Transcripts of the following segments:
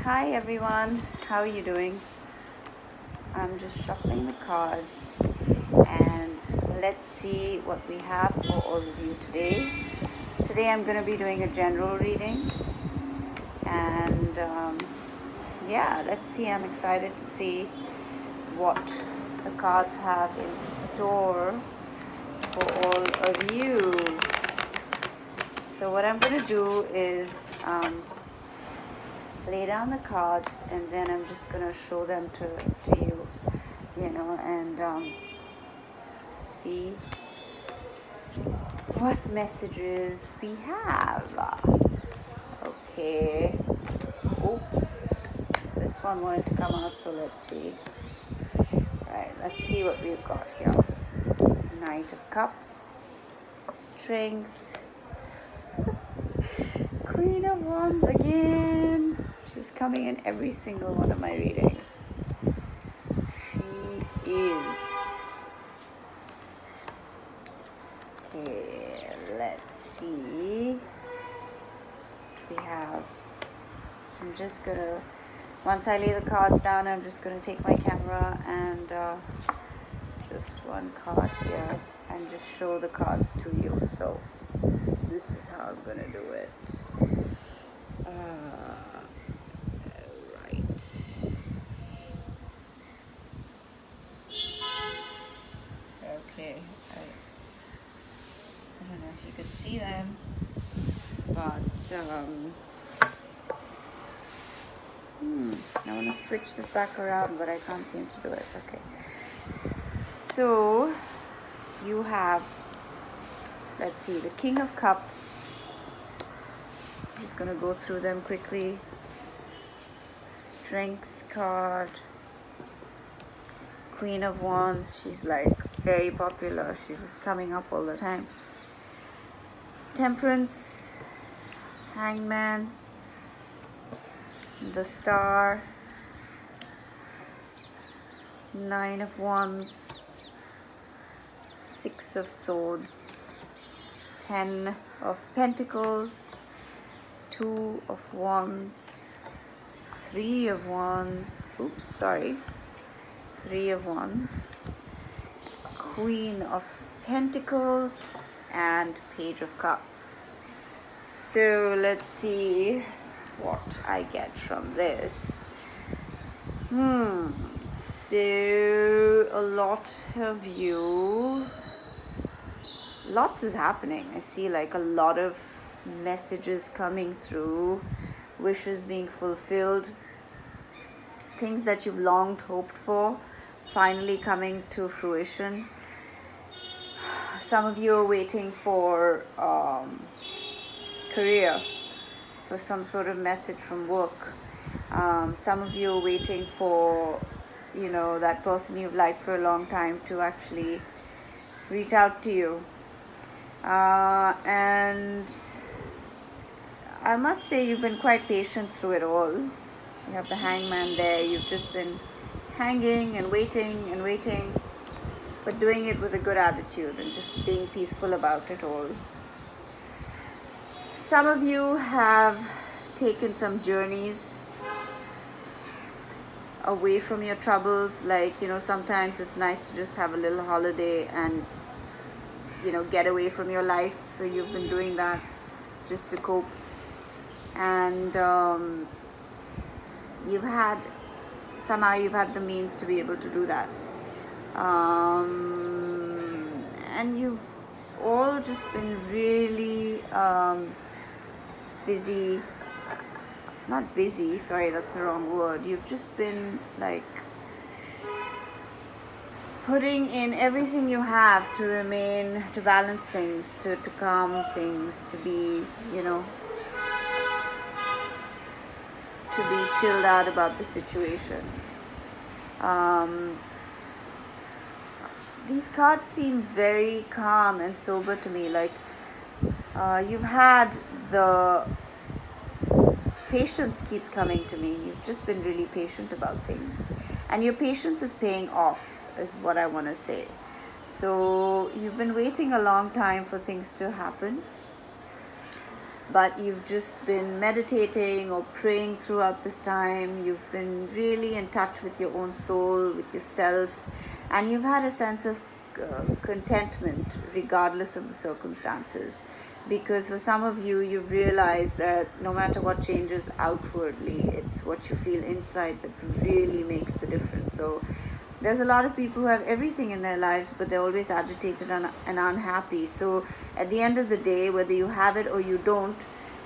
Hi everyone, how are you doing? I'm just shuffling the cards and let's see what we have for all of you today. Today I'm going to be doing a general reading and let's see. I'm excited to see what the cards have in store for all of you. So what I'm going to do is lay down the cards and then I'm just going to show them to you, and see what messages we have. Okay. Oops. This one wanted to come out, so let's see. Right, let's see what we've got here. Knight of Cups, Strength, Queen of Wands again. She's coming in every single one of my readings. She is. Okay, let's see. We have. I'm just gonna. Once I lay the cards down, I'm just gonna take my camera and just one card here and just show the cards to you. So this is how I'm gonna do it. Right. Okay. I don't know if you could see them, but I want to switch this back around, but I can't seem to do it. Okay. So you have, let's see, the King of Cups. I'm just going to go through them quickly. Strength card. Queen of Wands. She's like very popular. She's just coming up all the time. Temperance. Hangman. The Star. Nine of Wands. Six of Swords. 10 of Pentacles. 2 of Wands. 3 of Wands. Oops, sorry. 3 of Wands. Queen of Pentacles and Page of Cups. So let's see what I get from this. So a lot of you, lots is happening. I see like a lot of messages coming through, wishes being fulfilled, things that you've longed, hoped for, finally coming to fruition. Some of you are waiting for career, for some sort of message from work. Some of you are waiting for, that person you've liked for a long time to actually reach out to you. And I must say you've been quite patient through it all. You have the Hangman there. You've just been hanging and waiting, but doing it with a good attitude and just being peaceful about it all. Some of you have taken some journeys away from your troubles. Like, sometimes it's nice to just have a little holiday and, get away from your life. So you've been doing that just to cope. And you've had the means to be able to do that. And you've all just been really busy. Not busy, sorry, that's the wrong word. You've just been like putting in everything you have to balance things, to calm things, to be, to be chilled out about the situation. These cards seem very calm and sober to me. Like you've had the patience keeps coming to me. You've just been really patient about things, and your patience is paying off, is what I want to say. So you've been waiting a long time for things to happen. but you've just been meditating or praying throughout this time. You've been really in touch with your own soul, with yourself, and you've had a sense of contentment regardless of the circumstances. Because for some of you, you've realized that no matter what changes outwardly, it's what you feel inside that really makes the difference. So there's a lot of people who have everything in their lives, but they're always agitated and unhappy. So at the end of the day, whether you have it or you don't,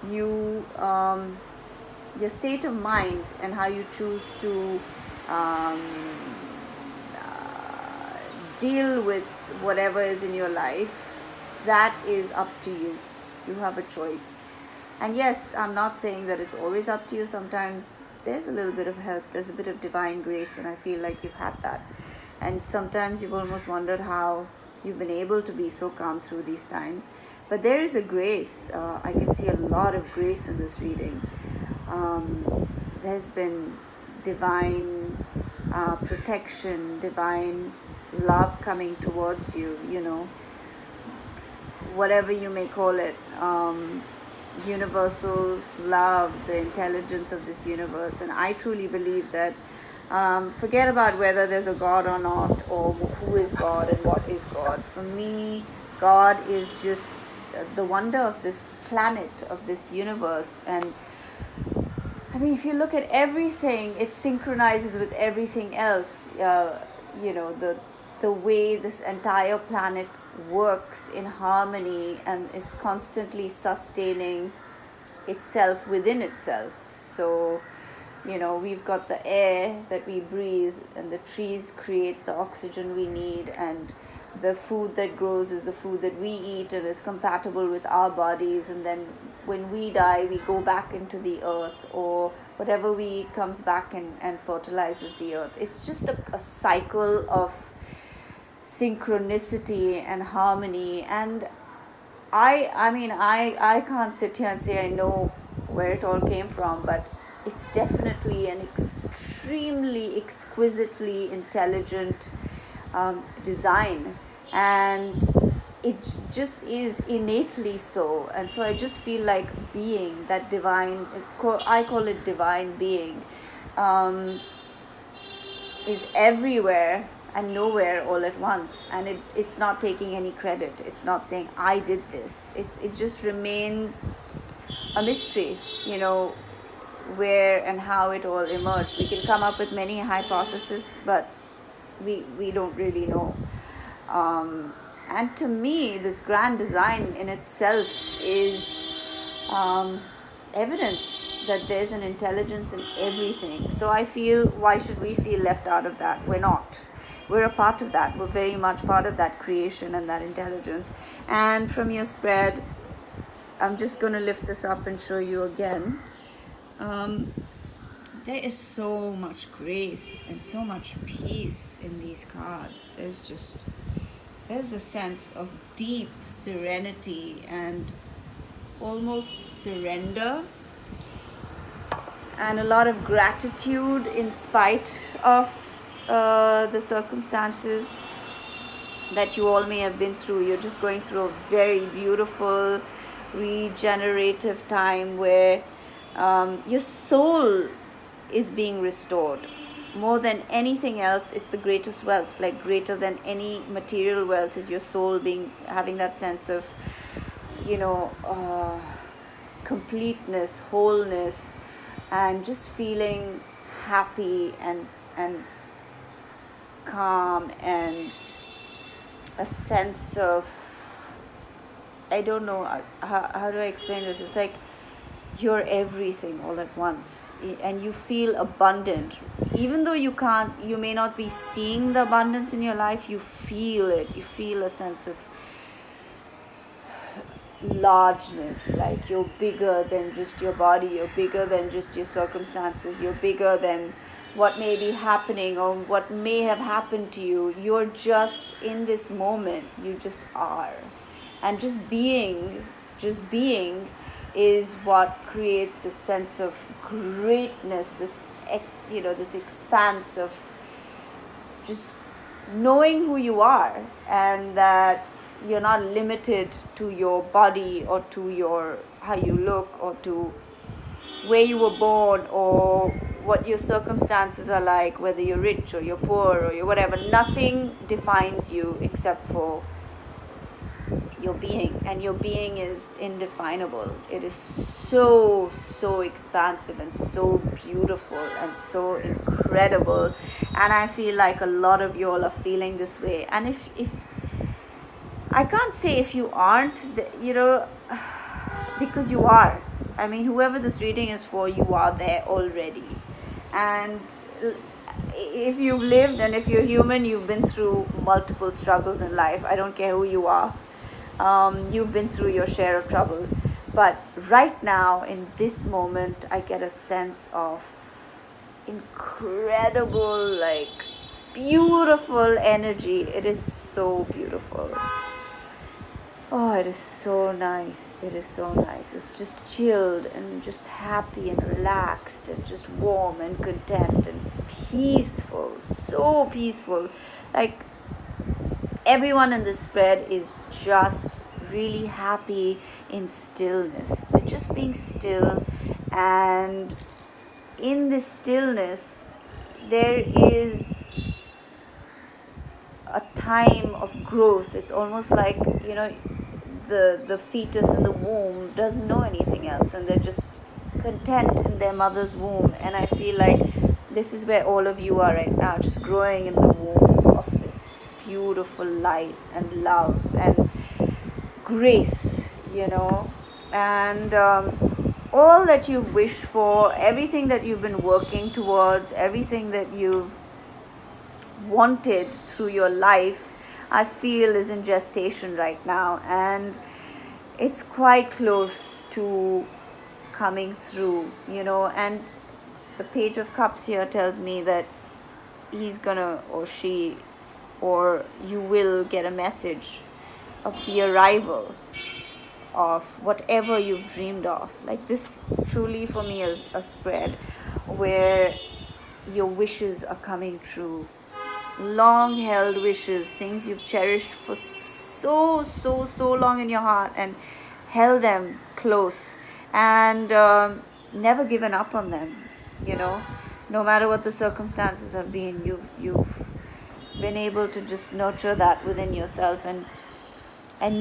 you your state of mind and how you choose to deal with whatever is in your life, that is up to you. You have a choice. And yes, I'm not saying that it's always up to you. Sometimes there's a little bit of help, there's a bit of divine grace, and I feel like you've had that. And sometimes you've almost wondered how you've been able to be so calm through these times. But there is a grace. I can see a lot of grace in this reading. There's been divine protection, divine love coming towards you, whatever you may call it. Universal love, the intelligence of this universe. And I truly believe that forget about whether there's a God or not, or who is God and what is God. For me, God is just the wonder of this planet, of this universe. And I mean, if you look at everything, it synchronizes with everything else. The way this entire planet works in harmony and is constantly sustaining itself within itself. So, we've got the air that we breathe, and the trees create the oxygen we need, and the food that grows is the food that we eat and is compatible with our bodies. And then when we die, we go back into the earth, or whatever we eat comes back and fertilizes the earth. It's just a cycle of synchronicity and harmony. And I can't sit here and say I know where it all came from, but it's definitely an extremely exquisitely intelligent design, and it just is innately so. And so I just feel like being that divine, I call it divine being, is everywhere and nowhere all at once. And it's not taking any credit. It's not saying I did this. It just remains a mystery, where and how it all emerged. We can come up with many hypotheses, but we don't really know. And to me, this grand design in itself is evidence that there's an intelligence in everything. So I feel, why should we feel left out of that? We're not. We're a part of that. We're very much part of that creation and that intelligence. And from your spread, I'm just going to lift this up and show you again. There is so much grace and so much peace in these cards. There's a sense of deep serenity and almost surrender, and a lot of gratitude in spite of the circumstances that you all may have been through. You're just going through a very beautiful regenerative time where your soul is being restored. More than anything else, it's the greatest wealth. Like, greater than any material wealth is your soul having that sense of completeness, wholeness, and just feeling happy and calm, and a sense of, I don't know how do I explain this. It's like you're everything all at once, and you feel abundant. Even though you may not be seeing the abundance in your life, you feel it. You feel a sense of largeness, like you're bigger than just your body, you're bigger than just your circumstances, you're bigger than what may be happening or what may have happened to you. You're just in this moment, you just are. And just being is what creates this sense of greatness, this expanse of just knowing who you are, and that you're not limited to your body or to your how you look, or to where you were born, or what your circumstances are like, whether you're rich or you're poor or you're whatever. Nothing defines you except for your being, and your being is indefinable. It is so expansive and so beautiful and so incredible, and I feel like a lot of you all are feeling this way. And if I can't say if you aren't, because you are. I mean, whoever this reading is for, you are there already. And if you've lived, and if you're human, you've been through multiple struggles in life. I don't care who you are. You've been through your share of trouble. But right now, in this moment, I get a sense of incredible, like, beautiful energy. It is so beautiful. Oh, it is so nice. It is so nice. It's just chilled and just happy and relaxed and just warm and content and peaceful. So peaceful. Like, everyone in this spread is just really happy in stillness. They're just being still, and in this stillness, there is a time of growth. It's almost like, the fetus in the womb doesn't know anything else, and they're just content in their mother's womb. And I feel like this is where all of you are right now, just growing in the womb of this beautiful light and love and grace, and all that you've wished for, everything that you've been working towards, everything that you've wanted through your life, I feel is in gestation right now, and it's quite close to coming through, and the Page of Cups here tells me that he's gonna, or she, or you will get a message of the arrival of whatever you've dreamed of. Like, this truly for me is a spread where your wishes are coming true. Long held wishes, things you've cherished for so long in your heart, and held them close, and never given up on them. No matter what the circumstances have been, you've been able to just nurture that within yourself, and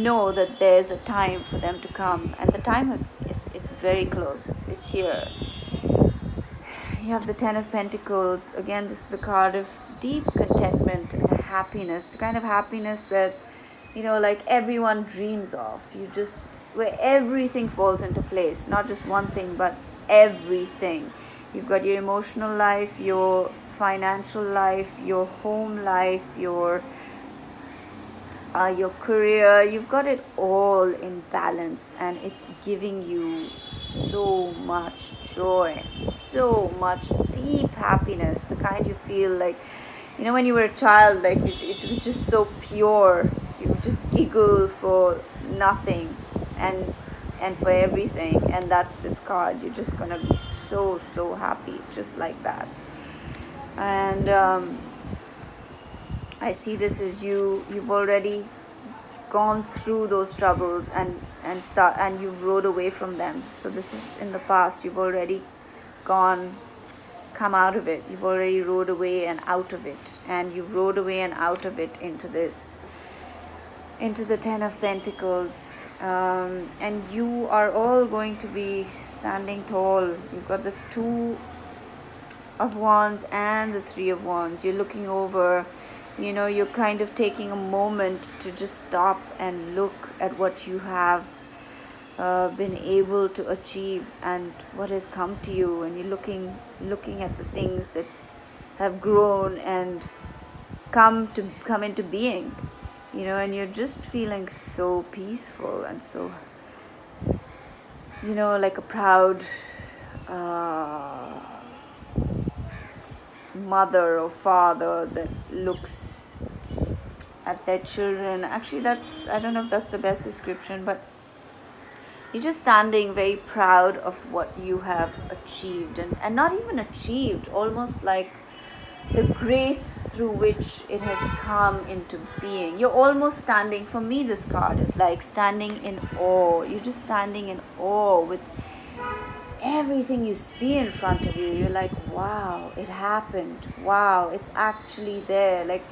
know that there's a time for them to come, and the time is very close. It's here. You have the Ten of Pentacles. Again, this is a card of deep contentment and happiness, the kind of happiness that, like, everyone dreams of. Where everything falls into place, not just one thing, but everything. You've got your emotional life, your financial life, your home life, your career. You've got it all in balance, and it's giving you so much joy, so much deep happiness, the kind you feel like, when you were a child, like, it was just so pure. You would just giggle for nothing and for everything, and that's this card. You're just gonna be so happy, just like that. And I see this as you've already gone through those troubles and you've rode away from them. So this is in the past. You've already come out of it. You've already rode away and out of it, and you've rode away and out of it into the Ten of Pentacles, and you are all going to be standing tall. You've got the Two of Wands and the Three of Wands. You're looking over, you're kind of taking a moment to just stop and look at what you have been able to achieve and what has come to you, and you're looking at the things that have grown and come into being, and you're just feeling so peaceful and so, like a proud mother or father that looks at their children. Actually, I don't know if that's the best description, but you're just standing very proud of what you have achieved, and not even achieved, almost like the grace through which it has come into being. You're almost standing, for me, this card is like standing in awe. You're just standing in awe with everything you see in front of you. You're like, wow, it happened. Wow, it's actually there. Like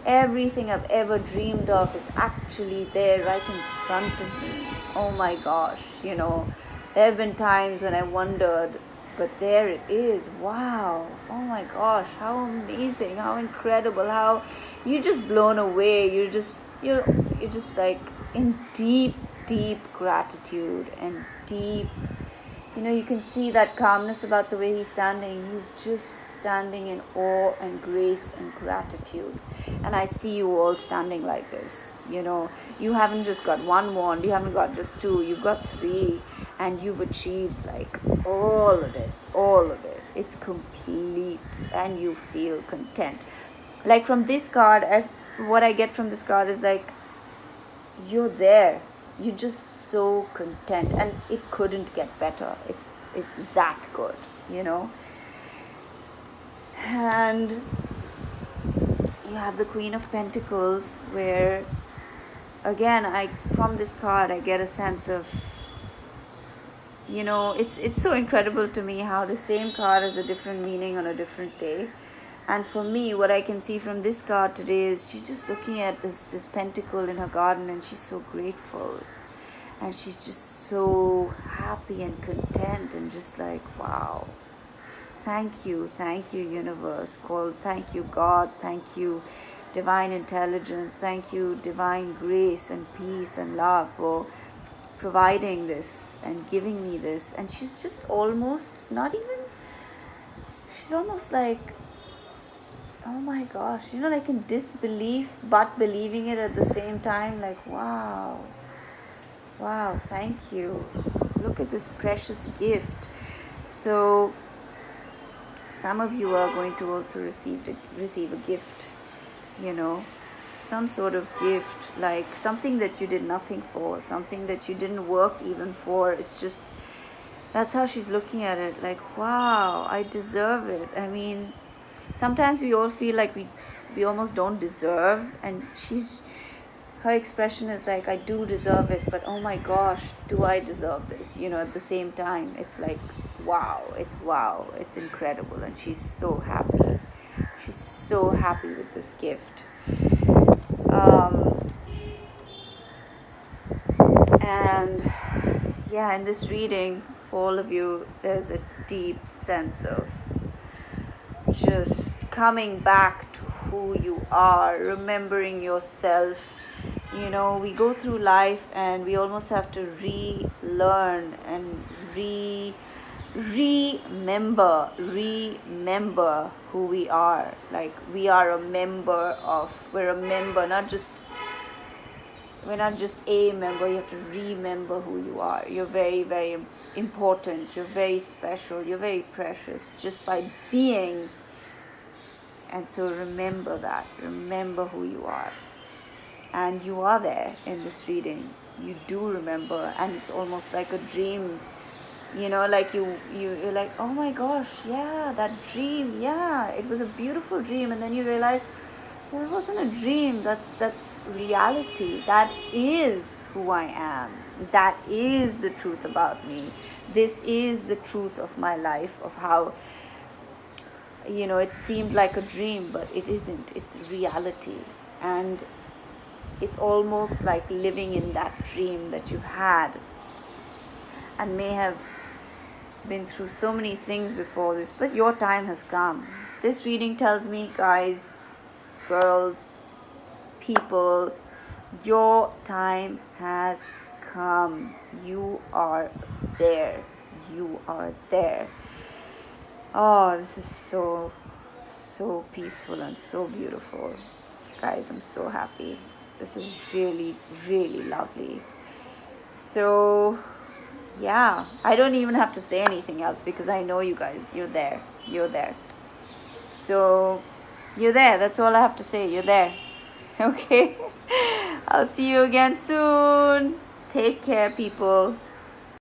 everything I've ever dreamed of is actually there right in front of me. Oh my gosh, there have been times when I wondered, but there it is. Wow. Oh my gosh, how amazing, how incredible, how you're just blown away. You're just like in deep, deep gratitude and deep, you can see that calmness about the way he's standing. He's just standing in awe and grace and gratitude. And I see you all standing like this. You haven't just got one wand, you haven't got just two, you've got three, and you've achieved like all of it. It's complete, and you feel content. Like from this card, what I get from this card is like, you're there. You're just so content, and it couldn't get better. It's that good, And you have the Queen of Pentacles, where again, from this card I get a sense of, it's so incredible to me how the same card has a different meaning on a different day. And for me, what I can see from this card today is she's just looking at this pentacle in her garden, and she's so grateful. And she's just so happy and content, and just like, wow. Thank you, universe. Thank you, God. Thank you, divine intelligence. Thank you, divine grace and peace and love, for providing this and giving me this. And she's just almost she's almost like, oh my gosh, like in disbelief but believing it at the same time. Like, wow, thank you. Look at this precious gift. So some of you are going to also receive a gift, some sort of gift, like something that you did nothing for, something that you didn't work even for. It's just, that's how she's looking at it. Like, wow, I deserve it. I mean, sometimes we all feel like we almost don't deserve, and her expression is like, I do deserve it, but oh my gosh, do I deserve this? At the same time, it's like, wow, it's incredible. And she's so happy. She's so happy with this gift. And yeah, in this reading, for all of you, there's a deep sense of just coming back to who you are, remembering yourself. We go through life and we almost have to relearn and remember who we are. Like, we're a member, we're not just a member. You have to remember who you are. You're very, very important. You're very special. You're very precious just by being. And so remember that. Remember who you are. And you are there in this reading. You do remember. And it's almost like a dream. Like you're like, oh my gosh, yeah, that dream. Yeah, it was a beautiful dream. And then you realize, that wasn't a dream. That's reality. That is who I am. That is the truth about me. This is the truth of my life, of how, it seemed like a dream, but it isn't. It's reality. And it's almost like living in that dream that you've had and may have been through so many things before this, but your time has come. This reading tells me, guys, girls, people, your time has come. You are there. Oh, this is so peaceful and so beautiful. Guys, I'm so happy. This is really, really lovely. So yeah, I don't even have to say anything else, because I know you guys, you're there. So you're there. That's all I have to say. You're there. Okay. I'll see you again soon. Take care, people.